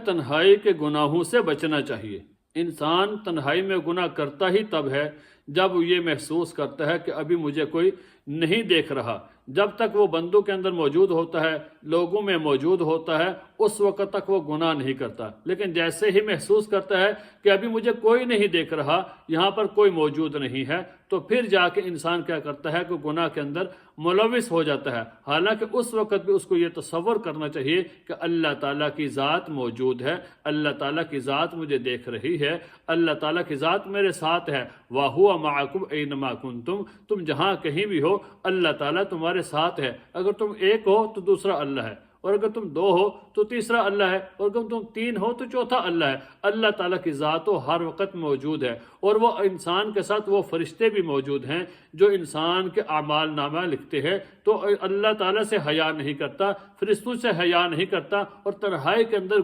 تنہائی کے گناہوں سے بچنا چاہیے۔ انسان تنہائی میں گناہ کرتا ہی تب ہے جب یہ محسوس کرتا ہے کہ ابھی مجھے کوئی نہیں دیکھ رہا۔ جب تک وہ بندوں کے اندر موجود ہوتا ہے، لوگوں میں موجود ہوتا ہے، اس وقت تک وہ گناہ نہیں کرتا۔ لیکن جیسے ہی محسوس کرتا ہے کہ ابھی مجھے کوئی نہیں دیکھ رہا، یہاں پر کوئی موجود نہیں ہے، تو پھر جا کے انسان کیا کرتا ہے کہ گناہ کے اندر ملوث ہو جاتا ہے۔ حالانکہ اس وقت بھی اس کو یہ تصور کرنا چاہیے کہ اللہ تعالیٰ کی ذات موجود ہے، اللہ تعالیٰ کی ذات مجھے دیکھ رہی ہے، اللہ تعالیٰ کی ذات میرے ساتھ ہے۔ وَهُوَ مَعَكُمْ أَيْنَمَا كُنْتُمْ، تم جہاں کہیں بھی ہو اللہ تعالیٰ تمہارے ساتھ ہے۔ اگر تم ایک ہو تو دوسرا اللہ ہے، اور اگر تم دو ہو تو تیسرا اللہ ہے، اور اگر تم تین ہو تو چوتھا اللہ ہے۔ اللہ تعالیٰ کی ذات ہر وقت موجود ہے، اور وہ انسان کے ساتھ وہ فرشتے بھی موجود ہیں جو انسان کے اعمال نامہ لکھتے ہیں۔ تو اللہ تعالیٰ سے حیا نہیں کرتا، فرشتوں سے حیا نہیں کرتا، اور تنہائی کے اندر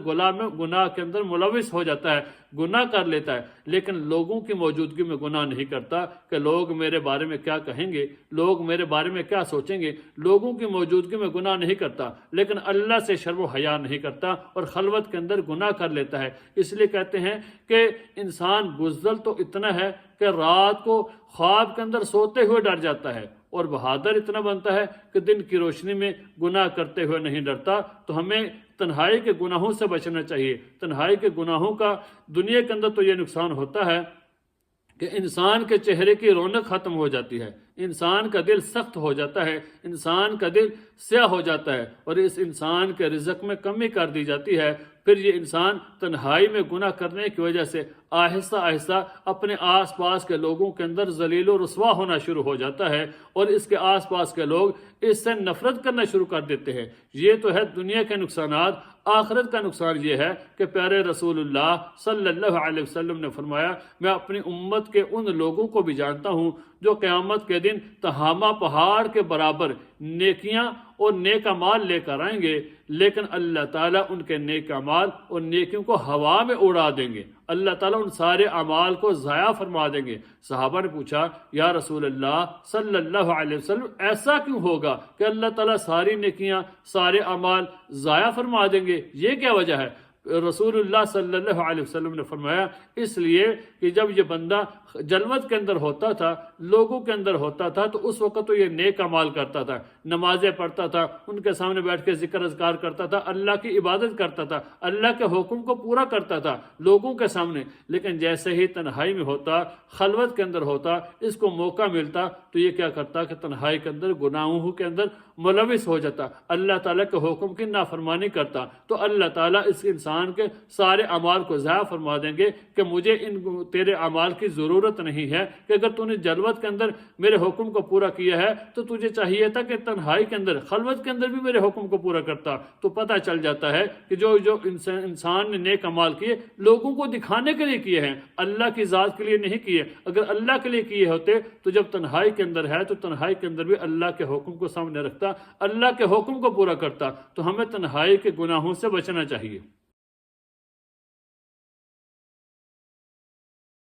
گناہ کے اندر ملوث ہو جاتا ہے، گناہ کر لیتا ہے، لیکن لوگوں کی موجودگی میں گناہ نہیں کرتا کہ لوگ میرے بارے میں کیا کہیں گے، لوگ میرے بارے میں کیا سوچیں گے۔ لوگوں کی موجودگی میں گناہ نہیں کرتا، لیکن اللہ سے شرم و حیا نہیں کرتا، اور خلوت کے اندر گناہ کر لیتا ہے۔ اس لیے کہتے ہیں کہ انسان بزدل تو اتنا ہے کہ رات کو خواب کے اندر سوتے ہوئے ڈر جاتا ہے، اور بہادر اتنا بنتا ہے کہ دن کی روشنی میں گناہ کرتے ہوئے نہیں ڈرتا۔ تو ہمیں تنہائی کے گناہوں سے بچنا چاہیے۔ تنہائی کے گناہوں کا دنیا کے اندر تو یہ نقصان ہوتا ہے کہ انسان کے چہرے کی رونق ختم ہو جاتی ہے، انسان کا دل سخت ہو جاتا ہے، انسان کا دل سیاہ ہو جاتا ہے، اور اس انسان کے رزق میں کمی کر دی جاتی ہے۔ پھر یہ انسان تنہائی میں گناہ کرنے کی وجہ سے آہستہ آہستہ اپنے آس پاس کے لوگوں کے اندر ذلیل و رسوا ہونا شروع ہو جاتا ہے، اور اس کے آس پاس کے لوگ اس سے نفرت کرنا شروع کر دیتے ہیں۔ یہ تو ہے دنیا کے نقصانات۔ آخرت کا نقصان یہ ہے کہ پیارے رسول اللہ صلی اللہ علیہ وسلم نے فرمایا، میں اپنی امت کے ان لوگوں کو بھی جانتا ہوں جو قیامت کے دن تہامہ پہاڑ کے برابر نیکیاں اور نیک اعمال لے کر آئیں گے، لیکن اللہ تعالیٰ ان کے نیک اعمال اور نیکیوں کو ہوا میں اڑا دیں گے۔ اللہ تعالیٰ ان سارے اعمال کو ضائع فرما دیں گے۔ صحابہ نے پوچھا، یا رسول اللہ صلی اللہ علیہ وسلم ایسا کیوں ہوگا کہ اللہ تعالیٰ ساری نیکیاں سارے اعمال ضائع فرما دیں گے؟ یہ کیا وجہ ہے؟ رسول اللہ صلی اللہ علیہ وسلم نے فرمایا، اس لیے کہ جب یہ بندہ جلوت کے اندر ہوتا تھا، لوگوں کے اندر ہوتا تھا، تو اس وقت تو یہ نیک اعمال کرتا تھا، نمازیں پڑھتا تھا، ان کے سامنے بیٹھ کے ذکر اذکار کرتا تھا، اللہ کی عبادت کرتا تھا، اللہ کے حکم کو پورا کرتا تھا لوگوں کے سامنے۔ لیکن جیسے ہی تنہائی میں ہوتا، خلوت کے اندر ہوتا، اس کو موقع ملتا تو یہ کیا کرتا کہ تنہائی کے اندر گناہوں کے اندر ملوث ہو جاتا، اللہ تعالیٰ کے حکم کی نافرمانی کرتا۔ تو اللہ تعالیٰ اس انسان کے سارے اعمال کو ضائع فرما دیں گے کہ مجھے ان تیرے اعمال کی ضرورت نہیں ہے، کہ اگر تو نے جلوت کے اندر میرے حکم کو پورا کیا ہے تو تجھے چاہیے تھا کہ تنہائی کے اندر، خلوت کے اندر بھی میرے حکم کو پورا کرتا۔ تو پتہ چل جاتا ہے کہ جو انسان نے نیک اعمال کیے لوگوں کو دکھانے کے لیے کیے ہیں، اللہ کی ذات کے لیے نہیں کیے۔ اگر اللہ کے لیے کیے ہوتے تو جب تنہائی کے اندر ہے تو تنہائی کے اندر بھی اللہ کے حکم کو سامنے رکھتا، اللہ کے حکم کو پورا کرتا۔ تو ہمیں تنہائی کے گناہوں سے بچنا چاہیے۔